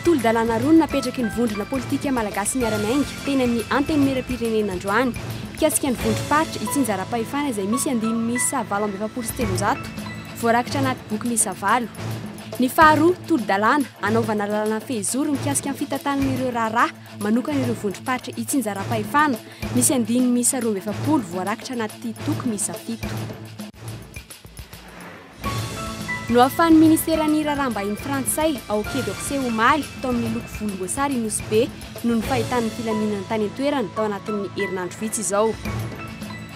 tolo-dalàna roa napetraky ny vondrona politika malagasy miaranainga teny amin'ny antenimera-pirenena androany mikasika ny vondrom-paritra itsinjaram-pahefana izay misy andiny miisa 770 voarakitra anaty boky miisa 7. Ny faharoa tolo-dalàna anaovana lalàna fehizoro mikasika ny fitantanan'ireo raharaha manokana ireo vondrom-paritra itsinjaram-pahefana misy andiny miisa 270 voarakitra anaty toky miisa 7. No ahafahan'ny ministeran'ny raharaham-bahiny frantsay ao Quai d'Orsay omaly tao amin'ny loko volomboasary nosy be noho ny fahitan'ny filaminana tany an-toerana tao anatin'ny herinandro vitsy izao.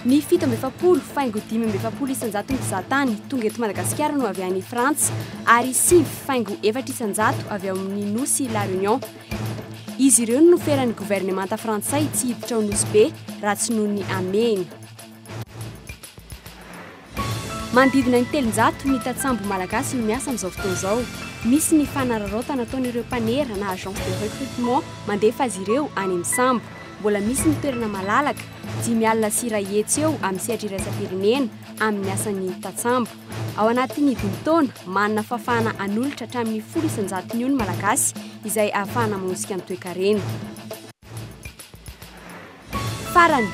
Ny 770 faingo 570 isanjato mpizahatany tonga eto Madagasikara no avy any Frantsa ary 5 faingo 4 isanjato avy ao amin'ny nosy La Réunion. Izy ireo no noferan'ny gouvernemanta frantsay tsy hiditra ao nosy be raha tsy noho ny amehny. Mandidina ny 300 ny tatsambo malagasy no miasa amin'izao fotoana izao. Misy ny fanararaotana nataon'ireo mpanera na agence de recrutement mandefa azy ireo any amin'ny sambo. Mbola misy ny toerana malalaka 5 alina sy iray hetsy eo amin'ny sehatra iraisam-pirenena amin'ny asan'ny tatsambo. Ao anatin'ny dimy-taona manana fahafahana anolotra hatramin'ny 100 ny olona malagasy izay ahafahana manosika ny toe-karena. Farany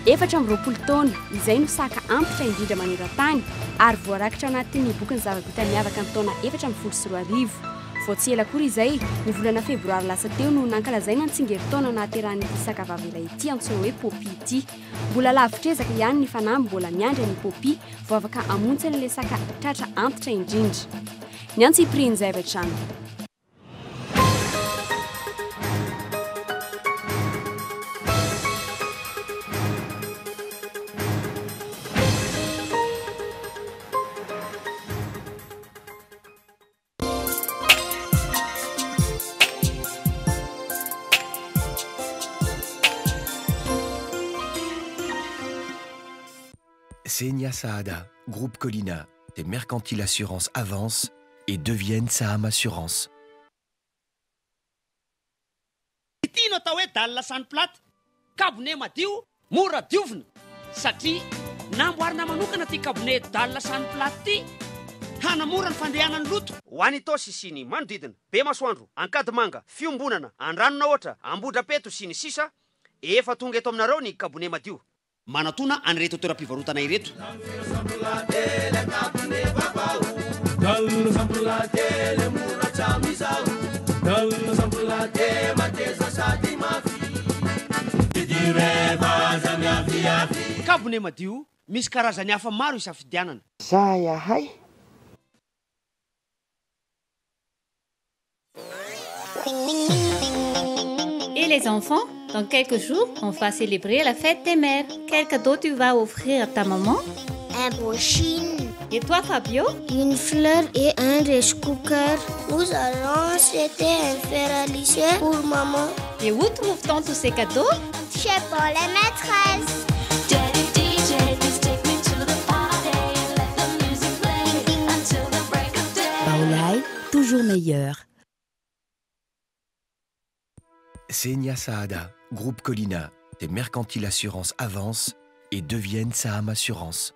420 taona izay no saka antitra indrindra maneran-tany ary voarakitra anatin'ny bokin'ny zava-bita miavaka ny taona 440. Vao tsy ela kory izay ny volana febroary lasa teo no nankalazaina ny tsingerin-taona nahaterahan'ity sakavavela ity antsoina hoe Popi ity. Mbola lavitrezaka ihany ny fanamby mbola miandry ny Popi vao afaka amontsana ilay saka tratra antitra indrindra. Ny antsipriny izay avy hatrany. Senia Saada, Groupe Colina, des Mercantiles Assurances avancent et deviennent Saham Assurance. Ity no atao hoe dalina sany platy kabone madio mora diovina satria namboarina manokana ty kabone dalina sany platy ty hanamora ny fandehanan'ny loto ho any tosy sy ny manodidina be masoandro ankady manga fiombonana andranona ohatra ambodrapeto sy ny sisa efa tonga eto aminareo ny kabone madio manatona anireto toeram-pivarotana ireto. Kabone madio misy karazany hafa maro isafidianana. Zayahay. Et les enfants, dans quelques jours, on va célébrer la fête des mères. Quel cadeau tu vas offrir à ta maman? Un brushing. Et toi, Fabio? Une fleur et un rice cooker. Nous allons acheter un fer à lisser pour maman. Et où trouve-t-on tous ces cadeaux? Chez Paul et Maîtresse. Paolaï, toujours meilleur. Senia Saada, Groupe Colina, des Mercantiles Assurances avancent et deviennent Saham Assurance.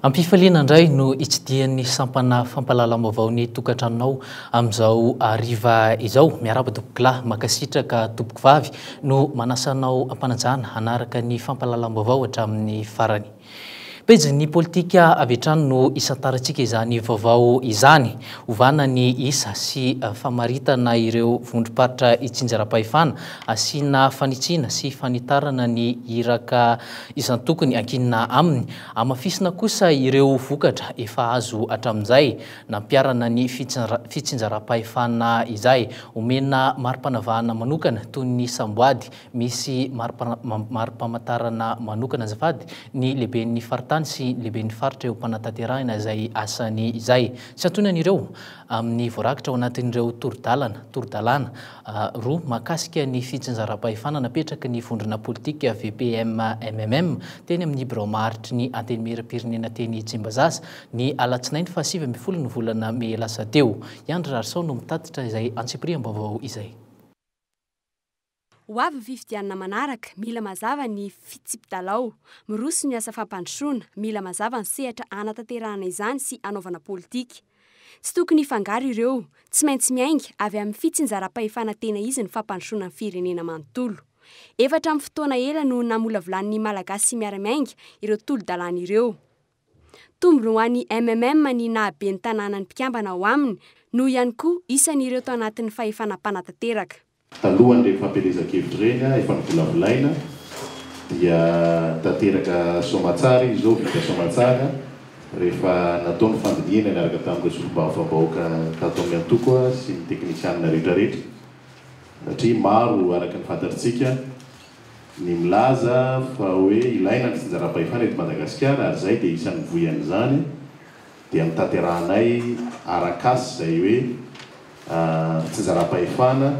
Ampifaliana indray no itsidian'ny sampana fampalalam-baovao ny tokantranonao amin'izao ariva izao miaraba tompokolahy makasitraka tompoko vavy no manasanao ampanajana hanaraka ny fampalalam-baovao hatramin'ny farany. Pejy ny politika avy hatrany no isantarantsika izany vaovao izany ovana ny isa sy famaritana ireo vondrom-paritra itsinjaram-pahefana asiana fanitsina sy fanitarana ny iraka isan'ny tokony ankinina aminy amafisina kosa ireo vokatra efa azo hatramin'izay nampiarana ny fitsinjaram-pahefana izay omena mari-panavahana manokana toy ny samboady misy mari-pamantarana manokana azafady ny lehiben'ny faritany sy lehiben'ny faritra eo mpanatanterahina izay asany izay sy antonan'ireo amin'ny voarakitra ao anatin'ireo torodalana roa mahakasika ny fitsinjaram-pahefana napetraka ny vondrona politika VPM MMM teny amin'ny birao maharitry ny antenimera-pirenena teny Tsimbazaza ny alatsinainy fa 7 ny volana May lasa teo. Andry Rarsao no mitatitra izay antsipriam-baovao izay. Ho avy ny fifidianana manaraka, mila mazava ny fitsipidalao, miroso ny asa fampandrosoana, mila mazava ny sehatra anatanterahana izany sy anaovana politika. Tsy tokony hifangaro ireo, tsy maintsy miainga avy amin'ny fitsinjaram-pahefana tena izy ny fampandrosoana ny firenena manontolo. Efatra amin'ny fotoana ela no namolavolan'ny malagasy sy miara-miainga ireo tolo-dalàna ireo. Tombony ho an'ny MMM ny nahabe ny tanànany mpikambana ao aminy, no ihany koa isan'ireo tao anatin'ny fahefanam-panatanteraka. Talohan'ny rehefa fampielezan-kevitra ireny efa nivolavolaina dia tanteraka soamatsara izy zao vita soamatsara rehefa nataony fandiniana niaraka tamin'ireo solombavam-bahoaka tato amin'ny antoko sy ny teknisianina rehetrarehetra. Satria maro araka ny fantatritsika ny milaza fa hoe ilaina ny fitsinjaram-pahefana eto Madagasikara ary zay dia isan'ny voian'izany dia mitanterahanay arak'asa zay hoe fitsinjaram-pahefana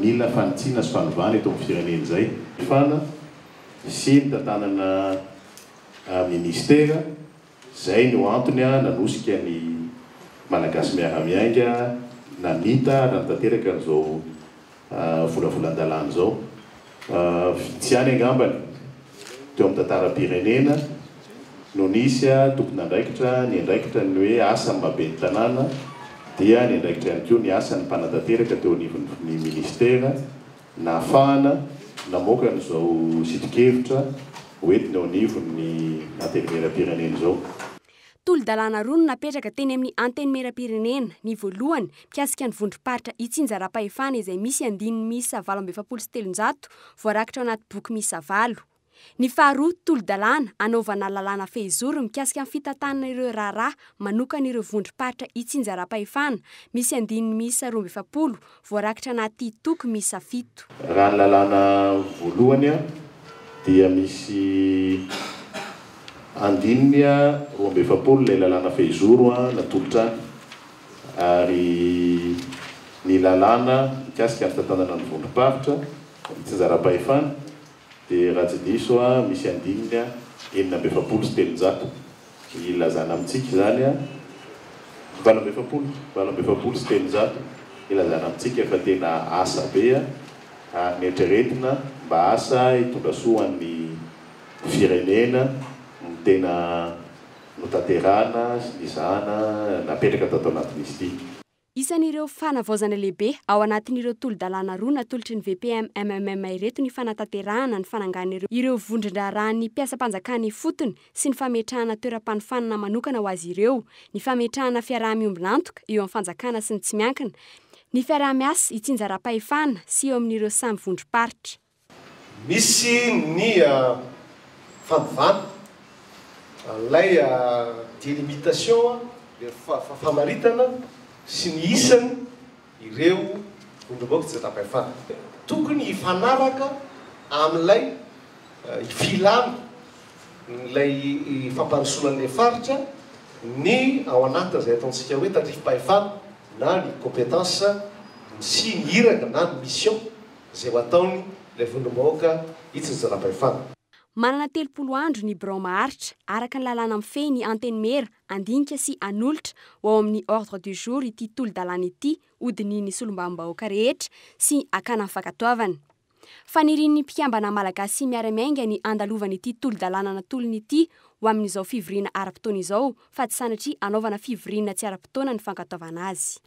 mila fanitsiana sy fanovana eto amin'ny firenena zay. Fana sy ny tantanana ministera zay no antony nanosika ny malagasy miara-miainga nanita raha tanteraka n'izao volavolan-dalàna zao. Tsy any angambany teo amin'ny tantaram-pirenena no nisy tokony andraikitra ny andraikitra ny hoe asa mabe ny tanàna dia ny andraikitra ihany koa ny asan'ny mpanatanteraka teo anivon'ny ministera nahafahana namoaka n'izao sitikevitra hoentiny ao anivon'ny antenimieram-pirenena zao. Tolo-dalàna roa no napetraka teny amin'ny antenimieram-pirenena. Ny voalohany mikasika ny vondrom-paritra itsinjaram-pahefana izay misy andininy miisa 7,700 voarakitra ao anaty boky miisa 9. Ny faharoa tolo-dalàna anaovana lalàna fehizoro mikasika amin'ny fitantanana ireo raharaha manokana ireo vondrom-paritra itsinjaram-pahefana misy andininy miisa 12 voarakitra anaty toky miisa 7. Raha ny lalàna voalohany dia misy andininy 12 ilay lalàna fehizoro natolotra ary ny lalàna mikasika ny fitantanana ny vondrom-paritra itsinjaram-pahefana dia raha tsy diso misy andininy 7,700 ilazana amintsika zany 7,700 ilazana amintsika fa tena asa be mieritreretina mba asa hitondrasoan'ny firenena tena notanterahana sy nizahana napetraka tato anatin'izy ity. Isan'ireo fanavaozana lehibe ao anatin'ireo tolo-dalàna roa natolotry ny VPM MMM ireto ny fanatanterahana ny fanangana ireo vondron-draharahan'ny mpiasa-panjakany fotony sy ny fametrahana toeram-panofanana manokana ho azy ireo, ny fametrahana fiaraha-miombonantoka eo amin'ny fanjakana sy ny tsy miankina, ny fiaraha-miasa itsinjaram-pahefana sy eo amin'ireo samy vondrom-paritra. Misy ny fanovana lay délimitation famaritana sy ny isany ireo vondrom-bahoaka itsinjaram-pahefana. Tokony hifanaraka amin'ilay filamy ilay fampandrosoan'ilay faritra ny ao anatiny izay ataontsika hoe tandrifim-pahefana na ny compétence sy ny iraka na ny mission izay ho ataony ilay vondrom-bahoaka itsinjaram-pahefana. Manana 30 andro ny birao maharitra araka ny lalàna mifehy ny antenimera andinika sy anolotra ho ao amin'ny ordre du jour ity tolo-dalàna ity hodin'ny solombavambahoaka rehetra sy akana fankatoavany. Fanirian'ny mpikambana malagasy sy miara-miainga ny andalovana ity tolo-dalàna natolony ity ho amin'izao fivoriana ara-potoana izao fa tsy sanatria anaovana fivoriana tsy ara-potoana ny fankatoavana azy.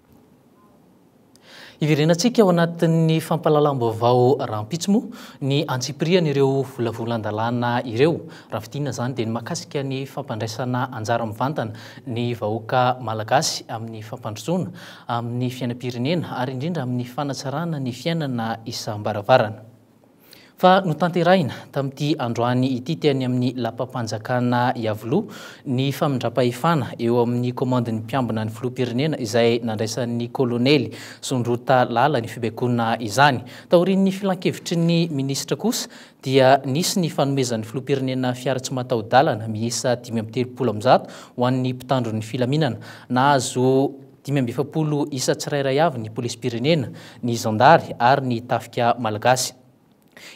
Iverenantsika ao anatin'ny fampalalam-baovao rahampitsomo ny antsipirian'ireo volavolan-dalàna ireo. Raha fitina zany dia ny mahakasika ny fampandraisana anjara mivantana ny vahoaka malagasy amin'ny fampandrosoana, amin'ny fiainam-pirenena ary indrindra amin'ny fanatsarana ny fiainana isam-baravarana. Fa notanterahina tamin'ity androany ity teny amin'ny lapam-panjakana Iavoloha ny famindram-pahefana eo amin'ny komandin'ny mpiambina ny filoham-pirenena izay nandraisan'ny kolonely Sondrota Lala ny fibaikona izany. Taorian'ny filan-kevitry ny minisitra kosa dia nisy ny fanomezan'ny filoham-pirenena fiara tsy mataho-dalana miisa 530 ho an'ny mpitandro ny filaminana. Nahazo 570 isa tsirairay avy ny polisy pirenena, ny zandary ary ny tafika malagasy.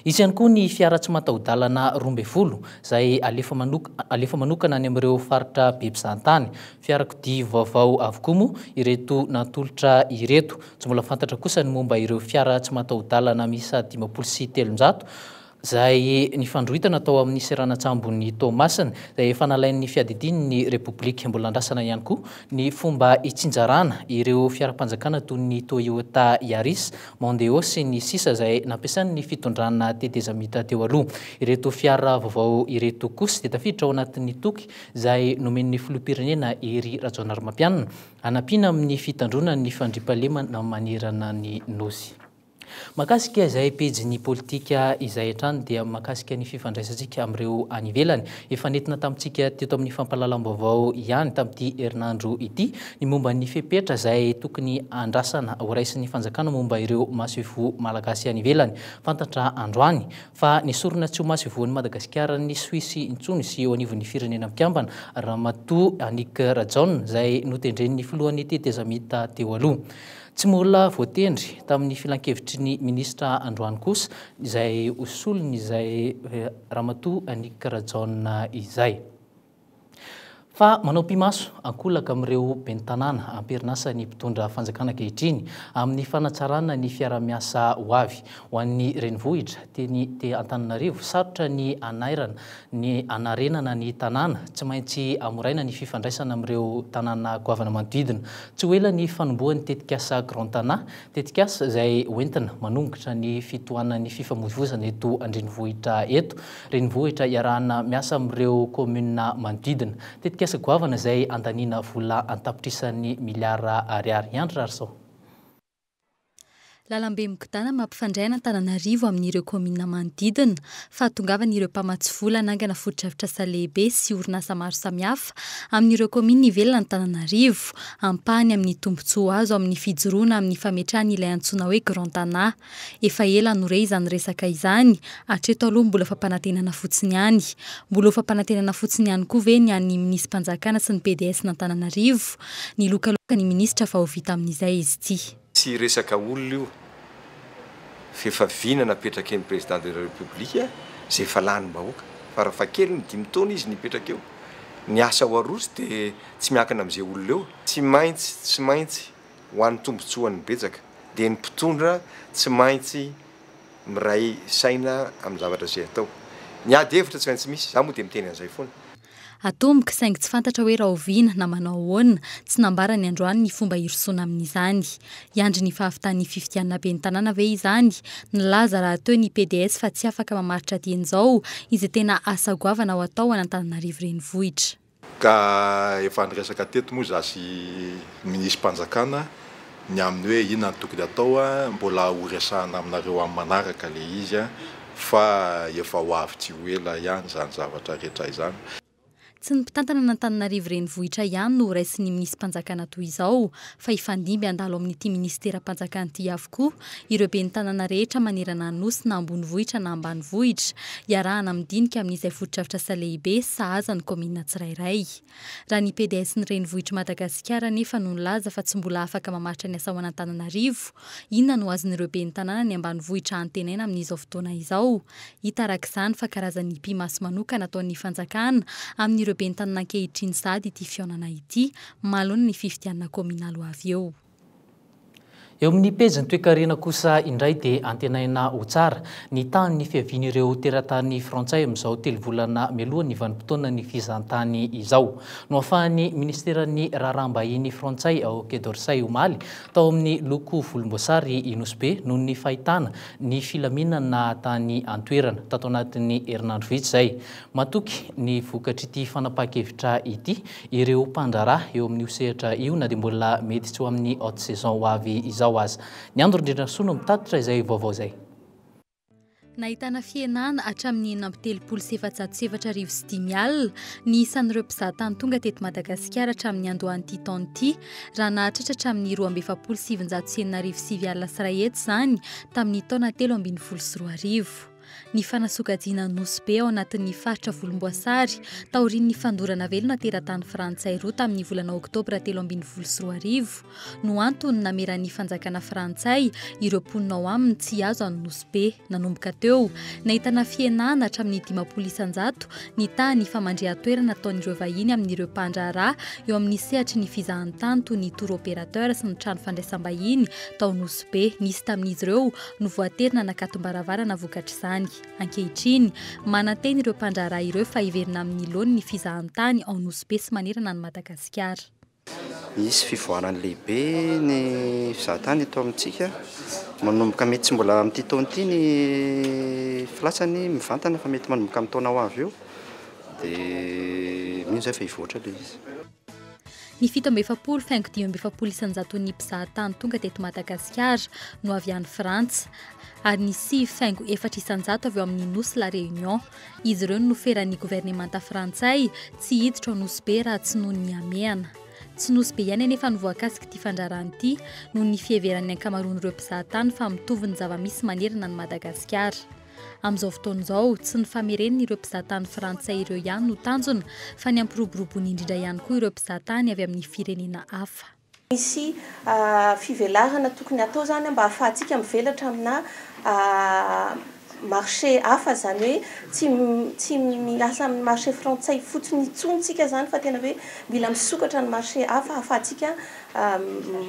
Izy ihany koa ny fiara tsy mataho-dalana 12 izay alefa manokana any amin'ireo faritra be mpizahatany. Fiarakodia vaovao avokoa moa ireto natolotra ireto. Tsy mbola fantatra kosa ny momba ireo fiara tsy mataho-dalana miisa 503 izay nifandrohitana tao amin'ny seranantsambon'ny Tomasina izay efa nalain'ny fiadidian'ny Repoblika. Mbola andrasana ihany koa ny fomba itsinjarana ireo fiara-panjakana toy ny Toyota Yaris, Mondeo sy ny sisa izay nampiasan'ny fitondrana tetezamita teo aloha. Ireto fiara vaovao ireto kosa dia tafiditra ao anatin'ny toky izay nomen'ny filoham-pirenena Hery Rajaonarimampianina hanampiana amin'ny fitandrona ny fandriampahalemana manerana ny nosy. Makasika izay pejy politika izay hatrany dia makasika ny fifandraisantsika amin'ireo any ivelany. Efa nentina tamintsika teto amin'ny fampahalalam-baovao ihany tamin'ity herinandro ity ny momba ny fepetra izay tokony andrasana ho raisin'ny fanjakana momba ireo masoivo malagasy any ivelany. Fantatra androany fa nisorona tsy ho masoivon'ny Madagasikara ny Suisy intsony sy eo anivon'ny firenena mikambana Ramatoa Annick Rajoelina izay notendren'ny filohan'ny tetezamita teo aloha. Tsy mbola voatendry tamin'ny filan-kevitry ny ministra androany kosa izay hosolony izay Ramatoa Annick Rajoelina izay. Fa manao pimaso ankolaka amin'ireo ben'ny tanàna amperinasa ny mpitondra fanjakana ankehitriny amin'ny fanatsarana ny fiara-miasa ho avy ho an'ny renivohitra te Antananarivo. Sarotra ny anairana ny anarenana ny tanàna, tsy maintsy amoraina ny fifandraisana amin'ireo tanàna goavana manodidina. Tsy ho ela ny fanombohan'ny tetikasa Grand Tana, tetikasa izay hoentina manongitra ny fitohanan'ny fifamoivoizana eto an-drenivohitra eto. Renivohitra iarahana miasa amin'ireo komuna manodidina. Tetikasa goavana izay andaniana vola antapitrisan'ny miliara ariary. Andro Rarso. Lalambe Mikidana mampifandraina Antananarivo amin'ireo komina manodidina, fahatongavan'ireo mpamatsy vola nangana foto-drafitrasa lehibe sy orinasa maro samihafa amin'ireo komina ivelany Antananarivo, ampahany amin'ny tombotsoa azo amin'ny fijoroana amin'ny fametrahany ilay antsoina hoe Grand Tana. Efa ela norey izany resaka izany, hatreto aloha mbola fampanantenana fotsiny ihany. Mbola fampanantenana fotsiny ihany koa ve ny an'ny minisitrim-panjakana sy ny PDS n'Antananarivo. Ny lokaloka ny ministra fa ho vita amin'izay izy ity. Tsy resaka olona io fefaviana napetraka ny président de la République zay efa lany bahoaka fa raha fa kely ny 5 taona izy nipetraka eo. Ny asa ho arosy dia tsy miankina amin'izay olona eo. Tsy maintsy ho an'ny tombotsoan'ny betsaka dia ny mpitondra tsy maintsy miray saina amin'ny zavatra izay atao. Ny ady hevitra tsy maintsy misy, za moa dia miteny an'izay foana. Atomboka saingy tsy fantatra hoe raha oviana na manao ahoana, tsy nambara ny androany ny fomba hirosoana amin'izany. Iandry ny fahavitan'ny fifidianana ben'ny tanàna ve izany, nilaza raha teo ny PDS fa tsy afaka mamaritra dian'izao izay tena asa goavana ho atao any Antananarivo renivohitra. Ka efa niresaka teto moa zasy minisitrim-panjakana ny amin'ny hoe inona ny tokony atao mbola horesahana aminareo amin'ny manaraka le izy fa efa ho avy tsy ho ela ihany izany zavatra rehetra izany. Tsy ny mpitantana n'Antananarivo renivohitra ihany no raisin'ny minisitrim-panjakana toy izao, fa ifandimby andalo amin'ity ministera-panjakana ity avokoa ireo ben'ny tanàna rehetra manerana ny nosy na ambonivohitra na ambanivohitra, iarahana midinika amin'izay foto-drafitrasa lehibe sahaza ny komina tsirairay. Raha ny PDS ny renivohitra Madagasikara nefa no nilaza fa tsy mbola afaka mamaritra ny asa ho an'Antananarivo, inona no azon'ireo ben'ny tanàna ny ambanivohitra antenaina amin'izao fotoana izao? Itarak'izany fa karazan'ny pimaso manokana ataon'ny fanjakana amin'ireo ben'ny tanàna ankehitriny sady ity fihaonana ity mahalona ny fifidianana kominaly ho avy eo. Eo amin'ny pejy ny toe-karena kosa indray dia antenaina ho tsara ny tany fiavian'ireo teratany frantsay amin'izao telovolana mialohan'ny vanim-potoana ny fizahantany izao. No ahafahan'ny ministeran'ny raharaham-bahiny frantsay ao Quai d'Orsay omaly tao amin'ny loko volomboasary inosy be noho ny fahitana ny filaminana tany antoerana tato anatin'ny herinandro vitsy izay. Matoky ny vokatry ity fanapahan-kevitra ity ireo mpandraraha eo amin'ny osehatra io na dia mbola mety tsy ho amin'ny haute saison ho avy izao aza. Ny andro indrindra sono mitatitra izay vaovao izay. Nahitana fienana hatramin'ny 777 alina ny isan'ireo mpizahatany tonga teto Madagasikara hatramin'ny andohan'ity taona ity, raha nahatratra hatramin'ny 2,797 alina sy 1 hetsy izany tamin'ny taona 2013. Ny fanasokajina nosy be ao anatin'ny faritra volomboasary taorian'ny fandorana velona teratany frantsay roa tamin'ny volana oktobra 2024 no antony nameran'ny fanjakana frantsay ireo mponina ao aminy tsy azo any nosy be. Nanomboka teo nahitana fienana hatramin'ny 500 ny tany famandrea-toerana ataon'ireo vahiny amin'ireo mpandraharaha eo amin'ny sehatry ny fizahantany toy ny tour opérateur sy ny trano fandraisam-bahiny tao nosy be. Nisy tamin'izy ireo no voaterina nakatom-baravarana vokatra izany. Ankehitriny mananteny ireo mpandraharaha ireo fa hiverina amin'ny laony ny fizahantany ao nosy be sy manerana ny Madagasikara. Misy fivoarany lehibe ny fizahantany eto amintsika. Manomboka mety tsy mbola amin'ity taona ity ny filatsany mivantana fa mety manomboka amin'ny taona ho avy eo dia mino zay fa hivoatra ilay izy. Ny 17 faingo 17 ny mpizahatany tonga teto Madagasikara no avy any Frantsa ary ny 9 faingo 400 avy eo amin'ny Nosy La Réunion. Izy ireo no feran'ny gouvernemanta frantsay tsy hiditra ao nosy be raha tsy noho ny ameana. Tsy nosy be ihany anefa ny voakasika ity fandrarahana ity noho ny fieveran'ny ankamaroan'ireo mpizahatany fa mitovy ny zava-misy manerana ny Madagasikara. Amin'izao fotoana izao tsy ny famerenina ireo mpizahatany frantsay ireo ihany no tanjona fa ny ampiroboroboany indrindra ihany koa ireo mpizahatany avy amin'ny firenena hafa. Misy fivelarana tokony atao zany mba ahafahantsika mivelatra amina marché hafa zany hoe tsy miasa amin'ny marché frantsay fotsiny intsontsika zany fa tena hoe mila misokatra ny marché hafa ahafahantsika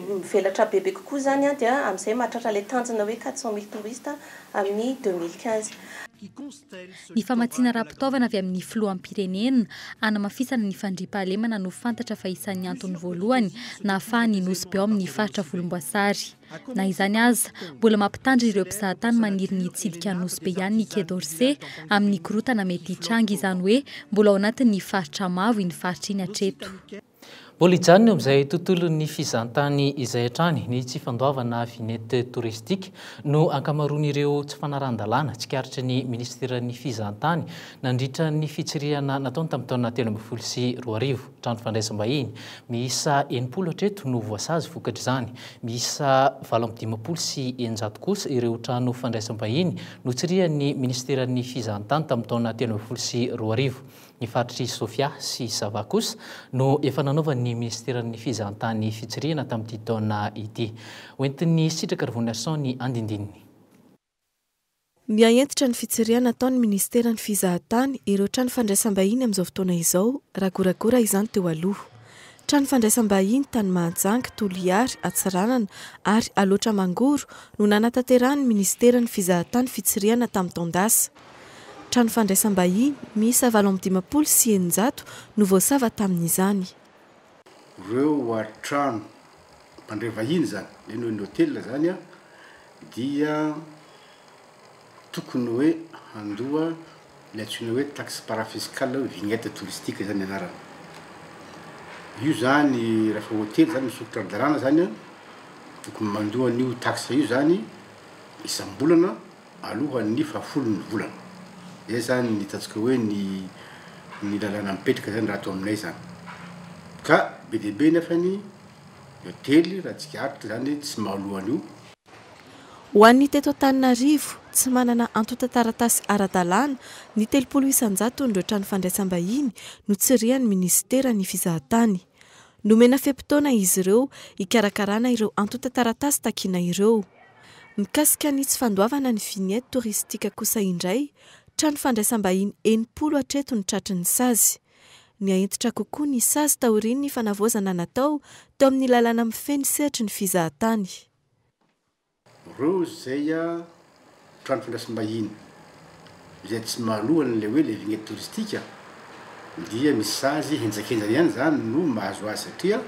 mivelatra bebe kokoa zany dia amin'izay mahatratra ilay tanjona hoe 400 000 touristes amin'ny 2015. Ny famatsiana raha-pitaovana avy amin'ny filohampirenena anamafisana ny fandriam-pahalemana no fantatra fa isan'ny antony voalohany na ahafahany nosy be ao amin'ny faritra volomboasary. Na izany aza mbola mampitandry ireo mpizahatany maniry ny hitsidika nosy be ihany ny Quai d'Orsay amin'ny korotana mety hitranga izany hoe mbola ao anatin'ny faritra mavo iny faritra iny hatreto. Mbola hijanona amin'izay tontolon'ny fizahantany izay hatrany ny tsy fandoavana vinety touristique no ankamaroan'ireo tsy fanaran-dalàna tsikaritra ny ministeran'ny fizahantany nandritra ny fitsirihana nataony tamin'ny taona 2024 trano fandraisam-bahiny miisa 90 hatreto no voasazy vokatra izany. Miisa 750 sy 900 kosa ireo trano fandraisam-bahiny no tsirihan'ny ministeran'ny fizahantany tamin'ny taona 2024. Ny faritry Sofia sy Sava kosa no efa nanaovan'ny ministeran'ny fizahantany fitsirihana tamin'ity taona ity. Hoentin'ny sitraka Revonation ny andindininy. Miaentitra ny fitsirihana ataon'ny ministeran'ny fizahantany ireo trano fandraisam-bahiny amin'izao fotoana izao ragorakora izany teo aloha. Trano fandraisam-bahiny tany Mahanjanga, Toliary, Atsiranana ary Aloatra Mangoro no nanatanterahany ministeran'ny fizahantany fitsirihana tamin'ny taondasa. Trano fandraisam-bahiny miisa 750 sy 900 no voasava tamin'izany. Ireo trano mpandray vahiny zany, ny hôtel zany dia tokony hoe handoa ilay antsoina hoe taxe parafiskale vignette touristique zany anarany. Io zany rehefa hôtel zany misokotra dalàna zany tokony mandoa an'io taxe io zany isam-bolana alohan'ny 10 volana. Zay zany nitatsika hoe ny lalàna mipetraka zany raha atao aminay zany. Ka be dia be nefa ny hôtely raha tsikaritra zany tsy mahalohany io. Ho an'ny teto Antananarivo tsy manana antota-taratasy ara-dalàna ny 300 ireo trano fandraisam-bahiny no tsirihan'ny ministeran'ny fizahantany. Nomena feim-potoana izy ireo hikarakarana ireo antota-taratasy takiana ireo. Mikasika ny tsy fandoavana ny vignette touristique kosa indray, trano fandraisam-bahiny 90 hatreto ny tratrin'ny sazy. Ny aentitra kokoa ny sazy taorian'ny fanavoazana natao teo amin'ny lalàna mifeny sehatry ny fizahantany. Ireo zay trano fandraisam-bahiny izay tsy mahalohany le hoe le vignette touristique dia misy sazy henjakenjany ihany zany no mahazo azy satria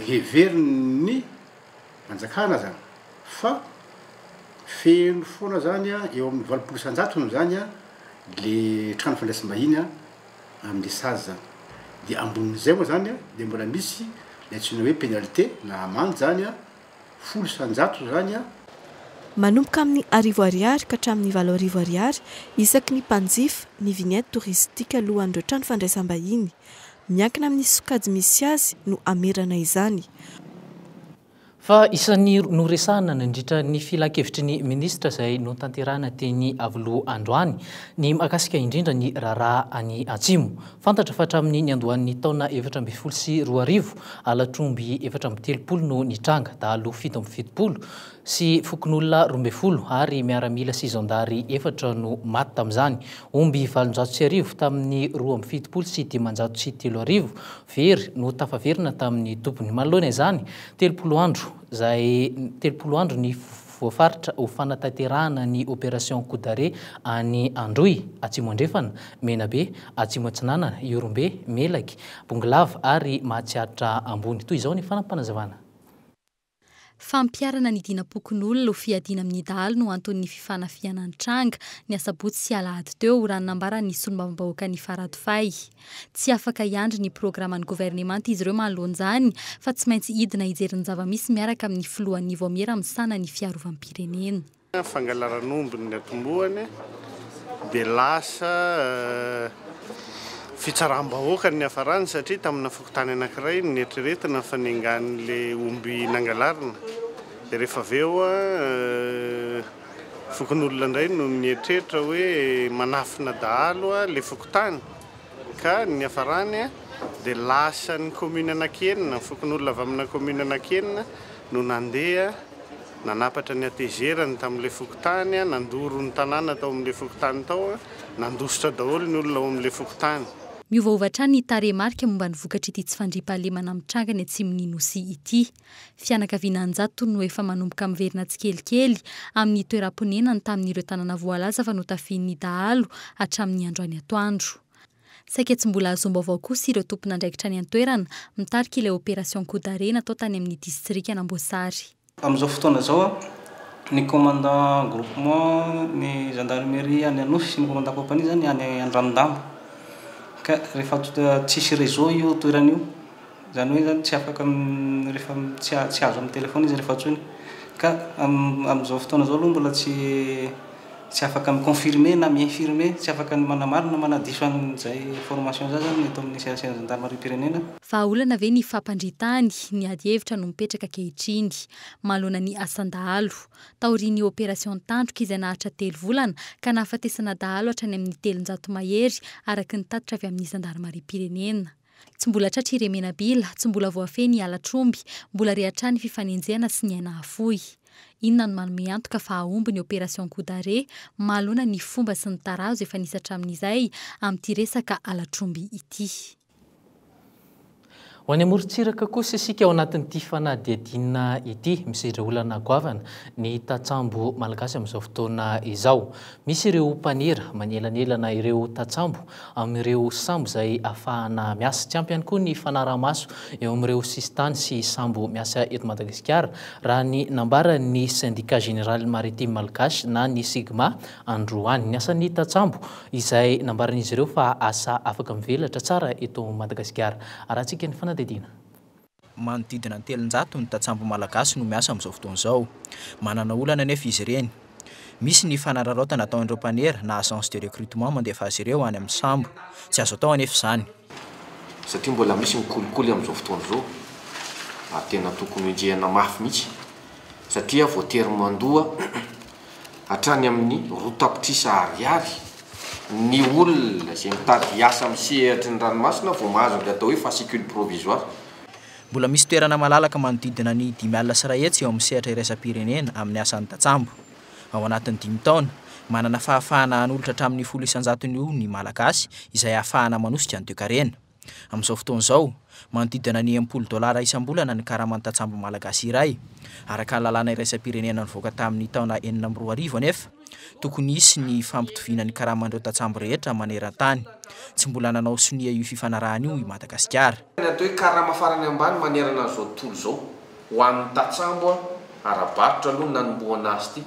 heveriny manjakana zany fa feno foana zany eo amin'ny 700 zany le trano fandraisam-bahiny amin'ny sazy zany. Dia ambonin'izay moa zany dia mbola misy le antsoina hoe pénalité na amande zany 100 zany manomboka amin'ny 10 ariary ka hatramin'ny 20 ariary isaky ny mpanjifa ny vignette touristique alohan'ireo trano fandraisam-bahiny. Miankina amin'ny sokajy misy azy no amerana izany. fa isan'ny noresahana nandritra ny filan-kevitry ny ministra izay no tanterahana teny avoloha androany ny makasika indrindra ny raharaha any Atsimo. Fantatra fa hatramin'ny ny andohan'ny taona 2020 sy 2020 alatromby 430 no nitranga dahalo 770 sy fokon'olona 12 ary miaramila sy zandary 4 no maty tamin'izany. Omby 730 tamin'ny 270 sy 503 very no tafaverina tamin'ny tompony. Manoloana izany 30 andro zay 30 andro ny voafaritra ho fanatanterahana ny opération coup d'arrêt any Androy, Atsimo Andrefana, Menabe, Atsimo Atsinanana, Iorombe, Melaky, Bongolava ary Mahatsiaritra Ambony. Toy izao ny fanampanazavana. Fampiarana ny dinapokon'olona ho fiadiana amin'ny dahalo no antony fifanafiana ny tranga ny asabotsy sy alahady teo raha nambara ny solombavambahoaka ny Faradofay. Tsy afaka iandry ny programan'ny gouvernemanta izy ireo manoloan'izany fa tsy maintsy idina hijeriny zava-misy miaraka amin'ny filohan'ny voamera misana ny fiarovam-pirenena. Fangalaran'omby ny atombohany dia lasa fitsaram-bahoaka ny hafarany satria tamina fokotany anankiray nieritreretina fa niangan'le omby nangalarina dia rehefa aveo fokon'olona indray no nieritreretra hoe manafina dahalo le fokotany ka ny hafarany dia lasa ny commune anankenina fokon'olona avy amina commune anankenina no nandeha nanapatra ny atezerany tamin'le fokotany nandoro ny tanàna tao amin'le fokotany tao nandositra daholo ny olona ao amin'le fokotany. Miovaovatra ny taremarika momba ny vokatry ity tsy fandriam-pahalemana amin'ny tranga ny Atsimon'ny Nosy ity. Fianakaviana anjato no efa manomboka miverina tsikelikely amin'ny toeram-ponenany tamin'ireo tanàna voalaza fa notafian'ny dahalo hatramin'ny andro any atoandro. Saika tsy mbola azom-baovao kosa ireo tompon'andraikitra ny antoerana mitarika ilay opération coup d'arrêt natao tany amin'ny distrika Anambosary. Amin'izao fotoana zao ny commandant groupement ny gendarmerie any Anosy sy ny commandant compagnie zany any Andranodamba. Ka rehefa tsisy réseau io toerana io zany hoe zany tsy afaka rehefa tsy azo amin'ny telefona izy rehefa tsony ka amin'izao fotoana zao aloha mbola tsy afaka miconfirmer na mi-infirmer tsy afaka manamarina manadiso an'izay formation zay zany eto amin'ny CRC gendarmerie pirenena. Fa olana ve ny fampandritany ny ady hevitra no mipetraka ankehitriny manoloana ny asan-dahalo taorian'ny opération tandroka izay nahatra 3 volana ka nahafatesana dahalo hatrany amin'ny 300 mahery araky ny tatitra avy amin'ny gendarmerie pirenena. Tsy mbola tratry remenabila, tsy mbola voafeny alatromby, mbola rehatrany fifanenjehana sy ny aina hafoy. Inona no manome antoka fa ahomby ny opération coup d'arrêt manoloana ny fomba sy ny tarazo efa nisy hatramin'izay amin'ity resaka alatromby ity. Ho any amorontsiraka kosa isika ao anatin'ity fanadihadiana ity misy ireo olana goavana ny tatsambo malagasy amin'izao fotoana izao. Misy ireo mpanera manelanelana ireo tatsambo amin'ireo sambo izay ahafahana miasa. Tsy ampy ihany koa ny fanaramaso eo amin'ireo sistany sy sambo miasa eto Madagasikara raha ny nambaran'ny syndicat général maritime malagasy na ny Sigma androany. Ny asan'ny tatsambo izay nambaran'izy ireo fa asa afaka mivelatra tsara eto Madagasikara. Arahantsika ny manodidina 700 ny tatsambo malagasy no miasa amin'izao fotoana izao. Manana olana anefa izy ireny. Misy ny fanararaotana ataon'ireo mpanera na agence de recrutement mandefa azy ireo any amin'ny sambo. Tsy azo atao anefa izany. Satria mbola misy mikolikoly amin'izao fotoana izao. Ary tena tokony enjehana mafy mihitsy. Satria voatery mandoa hatrany amin'ny roa tapitrisa ariary ny olona izay mitady asa amin'ny sehatry ny ranomasina vao mahazo ny atao hoe fascicule provisoire. Mbola misy toerana malalaka manodidina ny 5 alina sy 100 hetsy eo amin'ny sehatra iraisam-pirenena amin'ny asan'ny tatsambo. Ao anatin'ny 5 taona manana fahafahana hanolotra hatramin'ny 10 isan-jatony io ny malagasy izay ahafahana manosika ny toe-karena. Amin'izao fotoana izao manodidina ny $10 isam-bolana ny karaman'ny tatsambo malagasy iray. Araka lalàna iraisam-pirenena nivoaka tamin'ny taona 2014 anefa tokony hisy ny fampitoviana ny karaman'ireo tatsambo rehetra maneran-tany. Tsy mbola nanao sonia io fifanarahana io i Madagasikara. Ny atao hoe karama farany ambany manerana an'izao tontolo izao ho an'ny tatsambo ara-barotra aloha nanomboana azy ity.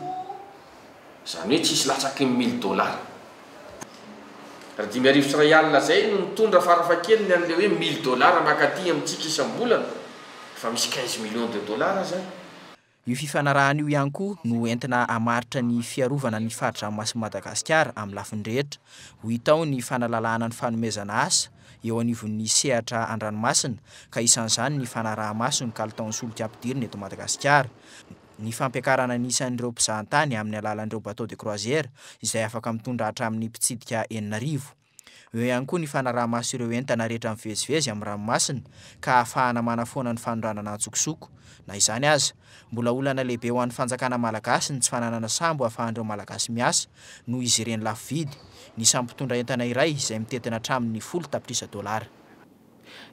Izany hoe tsisy latsaky $1000. Raha 5 arivo zay no mitondra farafahakeliny an'le hoe $1000 makaty amintsika isam-bolana fa misy $15 millions zany. io fifanarahana io ihany koa no entina hamaritra ny fiarovana ny faritra masin'i Madagasikara amin'ny lafiny rehetra ho itao ny fanalalahana ny fanomezana asa eo anivon'ny sehatra an-dranomasina ka isan'izany ny fanaraha-maso ny kalitaon'ny solika ampidirina eto Madagasikara. Ny fampiakarana anisan'ireo mpizahatany amin'ny alalan'ireo bateau de croisière izay afaka mitondra hatramin'ny mpitsidika 9,000. Eo ihany koa ny fanaraha-maso ireo entana rehetra mivezivezy amin'ny ranomasina ka ahafahana manafoana ny fanoranana antsokosoko. Na izany aza, mbola olana lehibe ho an'ny fanjakana malagasy ny tsy fananana sambo ahafahan'ireo malagasy miasa noho izy ireny lafo vidy ny sampitondra entana iray izay mitetina hatramin'ny $10,000.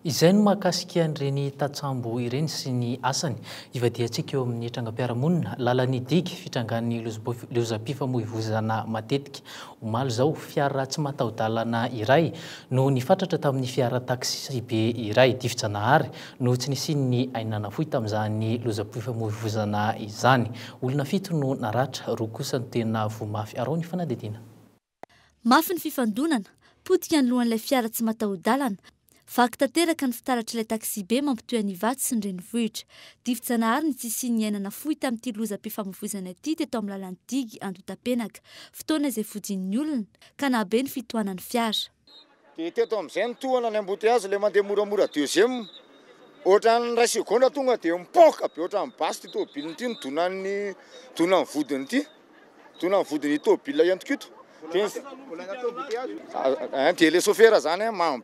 Izay no mahakasika an'ireny tatsambo ireny sy ny asany ivadiantsika eo amin'ny trangam-piarahamonina lalany digy fitrangan'ny lozam-pifamoivoizana matetika. Omaly zao fiara tsy mataho-dalana iray no nifatratra tamin'ny fiara taksi be iray Difijanahary no tsy nisin'ny ainana fohy tamin'izany lozam-pifamoivoizana izany. Olona 7 no naratra, roa kosa no tena vomafy. Arao ny fanadidina. Mafy ny fifandonana, potika ny lohan'ilay fiara tsy mataho-dalana. Vaky tanteraka ny fitaratra ilay taksi be mampitoy any Ivato sy ny renivohitra. Difijanahary ny tsisian'ny ainana fohy tamin'ity lozam-pifamoivoizana ity teto amin'ny lalany digy Andotapenaka. Fotoana izay fodin'ny olona ka nahabe ny fitohanan'ny fiara. Dia teto amin'izay ny tohana ny embouteillage ilay mandeha moramora deuxième. Ohatran'ny ray seconde tonga dia mipoka be ohatran'ny basy ity tômôbiliny ity ny donan'ny vodiny ity. Donan'ny vodiny tômôbilina iantokito. Dia ilay chauffeur zany mamy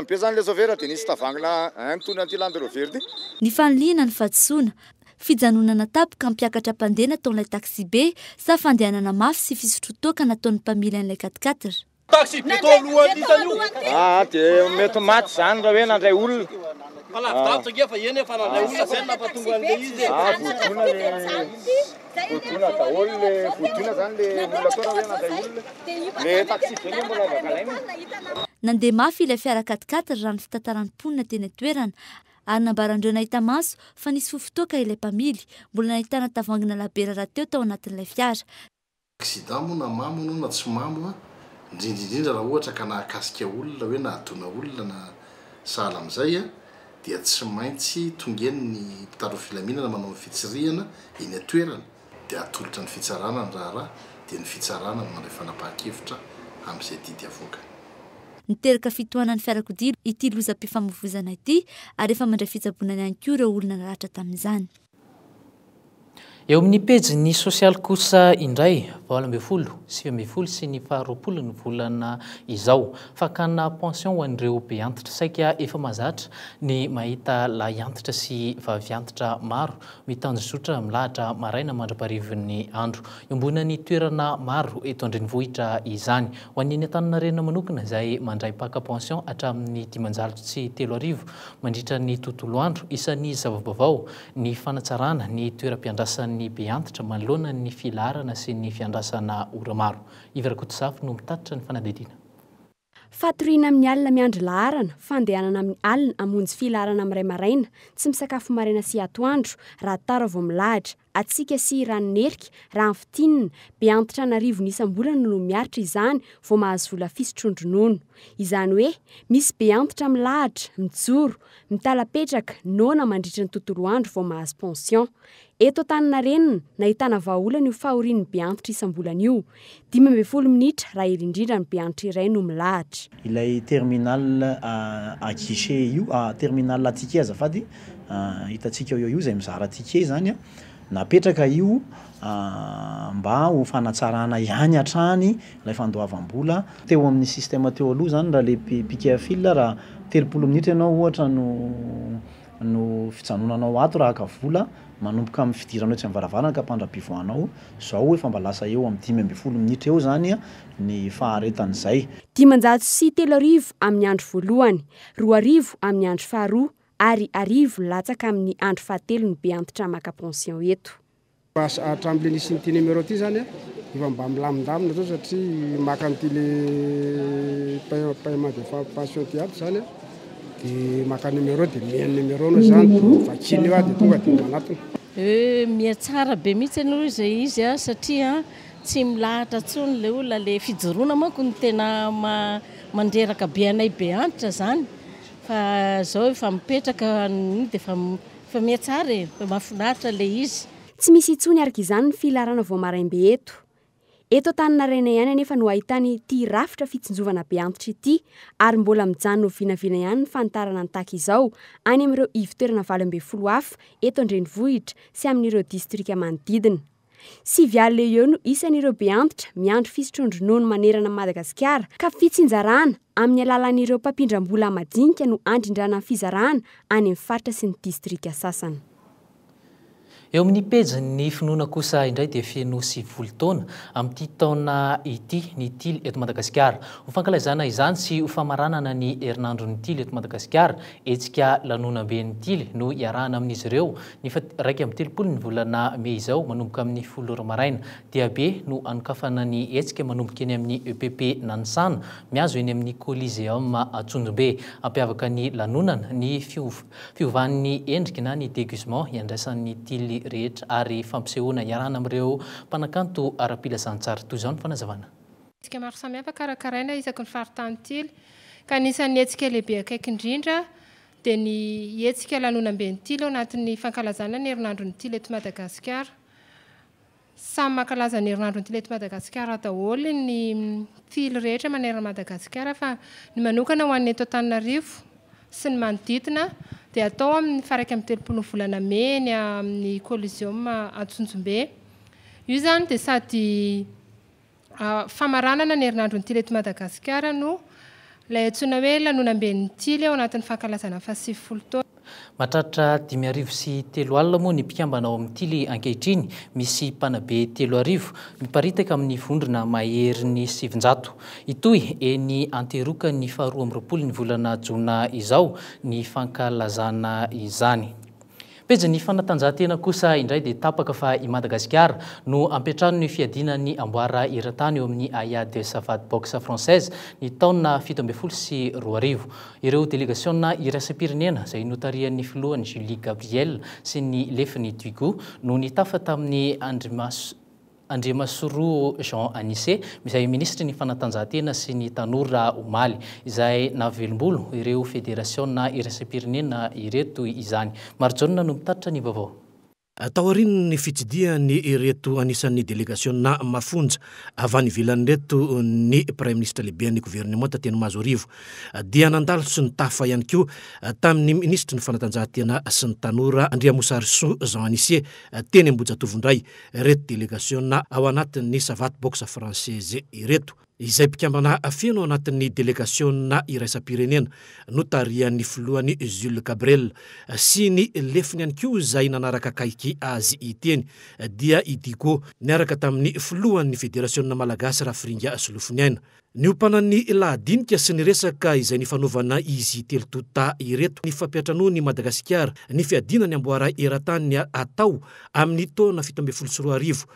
be zany le chauffeur dia nisy tavangina mitondra an'ity Land Rover ity. Ny faniliana ny fadisoana, fijanonana tapoka mpiakatra mpandeha nataon'ilay taksi be sa fandehanana mafy sy fisotro toaka nataon'ny mpamily an'ilay 4x4. Taksi be to alohan'ny itany io. Dia mety maty zany raha hoe nandray olona. Fa lavidavitra nge fa eny efa nandray olona zay nampatonga an'ilay izy. Vodona daholo le vodona zany le olona toa raha hoe nandray olona. Le taksi be le mbola vakalaina. Nandeha mafy ilay fiara 4x4 raha ny fitantaran'ny mponina teny toerana ary nambarandreo nahita maso fa nisy fofotoaka ilay mpamily, mbola nahitana tavangina labera raha teo tao anatin'ilay fiara. Accident moa na mamo no na tsy mamo indrindrindrindra raha ohatra ka nahakasika olona hoe nahadona olona na sahala amin'izay dia tsy maintsy tongen'ny mpitandro filaminana manao ny fitsirihana eny atoerana dia atolotra ny fitsarana ny raharaha dia ny fitsarana mandray fanapahan-kevitra amin'izay didy avoaka. Niteraka fitohanan'ny fiarakodia ity lozam-pifamoivoizana ity ary efa mandray fitsaboana ihany koa ireo olona naratra tamin'izany. Eo amin'ny pejy sosialy kosa indray 20, 20 sy ny 20 ny volana izao fakana pension ho an'ireo be antitra saika efa mazatra ny mahita lahy antitra sy vavy antitra maro mitanjozotra milahatra maraina mandra-parivin'ny andro. Iombonany toerana maro eto an-drenivohitra izany ho an'ny Antaninarenina manokana izay mandray paka pension hatramin'ny 503 mandritra ny tontolo andro. Isan'ny zava-baovao ny fanatsarana ny toeram-piandrasan'ny be antitra manoloana ny filarana sy ny fiandrasana ora maro. Iverakotsafo no mitatitra ny fanadidina. Fatoriana amin'ny alina miandry laharana, fandehanana amin'ny alina amonjy filarana amin'ny ray maraina, tsy misakafo maraina sy atoandro, raha tara vao milahatra, atsika sy ranonerika, raha fitinina, be antitra n'arivo isam-bolana no miaritra izany vao mahazo vola fisotron-dronono. Izany hoe, misy be antitra milahatra, mijoro, mitalapetraka, nona mandritra ny tontolo andro vao mahazo pension. Eto Antaninarenina, nahitana vahaolana io fahorian'ny be antitra isam-bolana io. 15 minitra raha irindrindra ny be antitra iray no milahatra. Ilay terminal à guichet io, terminal à ticket azafady, hitantsika io izay mizara ticket zany napetraka io mba ho fanatsarana ihany hatrany ilay fandoavam-bola teo amin'ny système teo aloha zany raha le piqué à fil raha 30 minitra ianao ohatra no fijanonanao ato raha ka vola manomboka amin'ny fidiranao tsy am'varavarana ka mpandrapivoanao zao efa mba lasa eo amin'ny 15 minitra eo zany ny faharetan'izay. 503 amin'ny andro voalohany, 2 amin'ny andro faharoa ary 1 latsaka amin'ny andro fahatelo ny be antitra maka pension eto. Hatramin'le nisy n'ity numéro ty zany efa mba milamindamina zao satria maka an'ity le paiement de pension ty aby zany dia maka numéro dia mihainy numéro no zany vakiny eo dia tonga dia manatona. Mihatsara be mihitsy aloha izay izy satria tsy milahatra tsony le olona le fijoroana manko ny tena mandreraka be anay be antitra zany fa zao efa mipetraka dia efa fa miatsara e fa mahafinaritra le izy tsy misy itsony araka izany ny filarana vao maraimbe eto Antaninarenina ihany anefa no ahitany ity rafitra fitsinjovana be antitra ity ary mbola mijanona ho vinavina ihany ny fanitarana ny tahaka izao any amin'ireo ivitoerana 20 hafa eto Andrenivohitra sy amin'ireo distrika manodidina. 7 alina eo no isan'ireo be antitra miandry fisotrondronono manerana Madagasikara ka fitsinjarana amin'ny alalan'ireo mpampindram-bola madinika no andrindrana ny fizarana any amin'ny faritra sy ny distrika sasany. Eo amin'ny pejy finoana kosa indray dia feno 7 taona amin'ity taona ity ny tily eto Madagasikara. Ho fankalazana izany sy ho famaranana ny herinandron'ny tily eto Madagasikara, hetsika lanonam-be ny tily no iarahana amin'izy ireo ny 1 ny volana Mey izao manomboka amin'ny 10 maraina. Dia be no anokafana ny hetsika manomboka eny amin'ny EPP Nanisana miazo eny amin'ny Coliseum Atsonjombe. Ampiavaka ny lanonana ny fiovan'ny endrika na ny dégusement iandraisan'ny tily rehetra ary fampisehoana iarahana amin'ireo mpanakanto ara-pilazantsara toy izao ny fanazavana. Hetsika maro samihafa karakaraina isaky ny faritany tily ka anisan'ny hetsika lehibe akaiky indrindra dia ny hetsika lanonam-be ny tily ao anatin'ny fankalazana ny herinandron'ny tily eto Madagasikara. Samy mankalaza ny herinandron'ny tily eto Madagasikara daholo ny tily rehetra manerana Madagasikara fa ny manokana ho an'ny eto Antananarivo sy ny manodidina dia atao amin'ny faraka amin'ny 30 volana Mey ny amin'ny Coliseum Atsonjombe. Io zany dia sady famaranana ny herinandron'ny tily eto Madagasikara no ilay antsoina hoe lanonam-be ny tily ao anatin'ny fankalazana fa 70 taona. Mahatratra 5:03 alina moa ny mpikambana ao amin'ny tily ankehitriny, misy mpanabe 3 miparitaka amin'ny vondrona mahery ny 700. Itoy eny anteroka ny 12 ny volana Jona izao ny fankalazana izany. Pejy ny fanatanjahantena kosa indray dia tapaka fa i Madagasikara no ampiatrano ny fiadinan'ny amboara eran-tany eo amin'ny Aya de Savate Boxe Française ny taona 17 sy 2000. Ireo délégationna iraisam-pirenena izay notarian'ny filohan'ny Julie Gabriel sy ny lefiny Duigo no nitafa tamin'ny Andriamasoro Jean Anissé izay ministry ny fanatanjahantena sy ny tanora omaly izay navelombolo ireo fédérationna iraisam-pirenena ireto izany. Marjona no mitatitra ny vaovao. Taorian'ny fitsidiany ireto anisan'ny délégationna mafonja avy any ivelany reto ny Premier ministre lehibe ny gouvernement tateny Mazorivo dia nandalo sy nitafa ihany koa tamin'ny ministry ny fanatanjahantena sy ny tanora Andriamosarso Jean Anissé teny Ambohijatovondray reto délégationna ao anatin'ny Savate Boxe Française ireto. Izay mpikambana feno anatin'ny délégationna iraisam-pirenena notarian'ny filohan'ny Jules Gabriel sy ny lefiny ihany koa izay nanaraka kaiky azy iteny dia Idigo niaraka tamin'ny filohan'ny fédérationna malagasy Rafiringa Solofoniaina. Ny ompanan'ny lahadinika sy ny resaka izay nifanaovana izy telo tota ireto ny fampiatranoa ny Madagasikara ny fiadinany amboara eran-tany atao amin'ny taona 17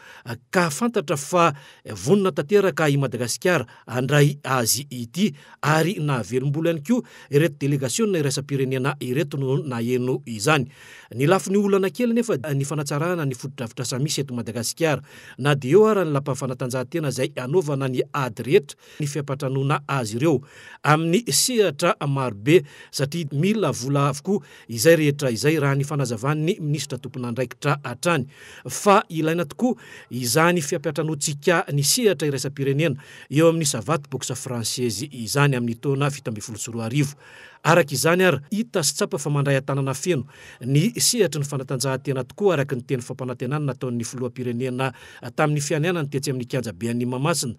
ka fantatra fa vonona tanteraka i Madagasikara andray azy ity ary navelombolo ihany koa ireto délégationna iraisam-pirenena ireto no naheno izany. Ny lafiny olana kely nefa ny fanatsarana ny foto-dravitra samisy eto Madagasikara na dia eo ara ny lampanfanatanjahantena izay anaovana ny ady rehetra ny fiampatranona azy ireo amin'ny sehatra marobe satria mila vola avokoa izay rehetra izay raha ny fanazavan'ny ministra tompon'andraikitra hatrany fa ilaina tokoa izany fiampatranontsika ny sehatra iraisam-pirenena eo amin'ny Savate Boxe Française izany amin'ny taona 17 araka izany ary hita sy tsapa fa mandray an-tanana feno ny sehatra ny fanatanjahantena tokoa araka ny teny fampanantenana nataon'ny filoham-pirenena tamin'ny fiainana ny tetsy amin'ny kianja bean'ny Mahamasina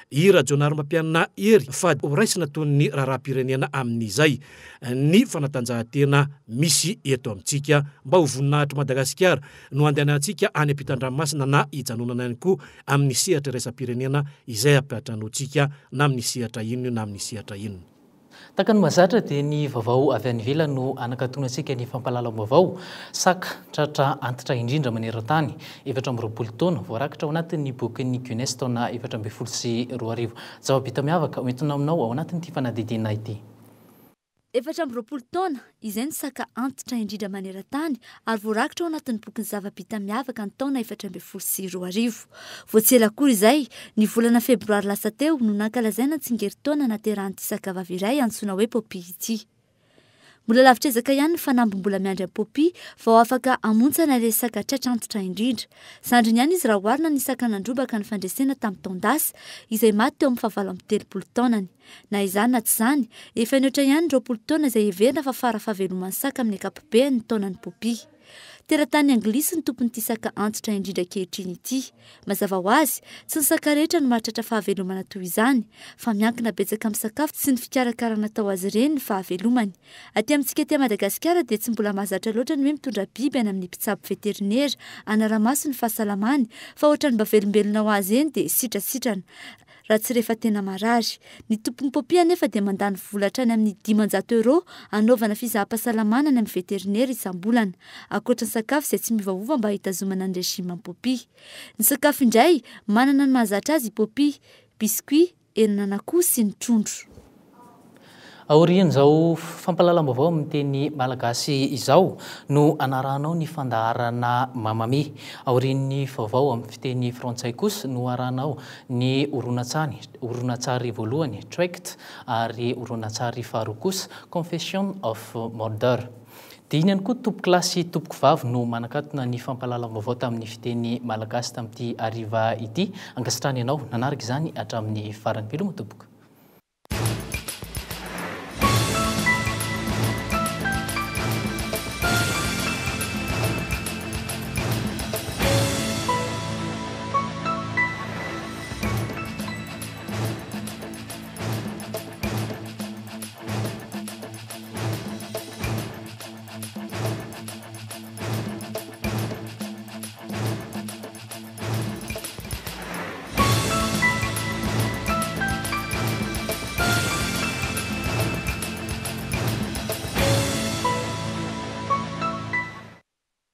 i rajonary mampianina ery fa raisina toy raharam-pirenena amin'izay ny fanatanjahantena misy eto amintsika mba ho voninahitra Madagasikara no andehanantsika any ampitan-dranomasina na hijanonana ihany koa amin'ny sehatra iraisam-pirenena izay ampiatranontsika na amin'ny sehatra inona na amin'ny sehatra inona. Taka ny mazatra dia ny vaovao avy any ivelany no anakatonatsika ny fampalalam-baovao saka tratra antitra indrindra maneran-tany 17 taona voarakitra ao anatin'ny bokin'ny Guinness taona 17 sy 2000. Zava-bita miavaka hoentina aminao ao anatin'ity fanadidina ity. 17 taona izay ny saka antitra indrindra maneran-tany ary voarakitra ao anatin'ny boky ny zava-bita miavaka ny taona 17 sy 2000. Voatsela koa izay ny volana febroary lasa teo no nankalazaina tsingerin-taona naterahan'ity saka vavy iray antsoina hoe Poppy ity. mbola lavitra ezaka ihany ny fanamby-mbola miandry am-popi vao afaka amontsana le saka tratrantotra indrindra sandriny ihany izy raha oharina ny saka nandrobaka ny fandresena tamin'ny taondasy izay maty teo amin'ny fahavalo amby 3 taonany na izany na tsy izany efa nioatra ihany 2 taona izay heverina fa fara fahaveloman'ny saka amin'ny ankapobeny ny taonany popi teratany anglisy ny tompon'ity saka antitra indrindra kehitriny ity mazava ho azy tsy ny saka rehetra no mahatratra fahavelomana toy izany fa miankina betsaka amin'ny sakafo sy ny fikarakarana tao azy ireny ny fahavelomany aty amintsika ety Madagasikara dia tsy mbola mahazatra loatra ny hoe mitondra biby any amin'ny mpitsabo veterinera anara-maso ny fahasalamany fa ohatra ny mba velombelona ho azy eny dia sitrasitrana raha tsy rehefa tena marary ny tompon'ny popi anefa dia mandany volatra any amin'ny 500 € anaovana fizaham-pahasalamana any amin'ny veterinera isam-bolana ankoatra ny sakafo izay tsy miovaova mba hitazomana ny rejima ny popi ny sakafo indray manana ny mahazatra azy popi biscuit henan'akoho sy ny trondro aoriany zao fampalalam-baovao amin'ny teny malagasy izao no anaranao ny fandaharana mamami aorian'ny vaovao amin'ny fiteny frantsay kosa no aranao ny oronatsary voalohany tract ary oronatsary faharoa kosa confession of murder dia iny ihany koa tompoky lahy sy tompoky vavy no manakatona ny fampalalam-baovao tamin'ny fiteny malagasy tamin'ity ariva ity ankasitrany ianao nanaraka izany hatramin'ny farany pelo moa tompoka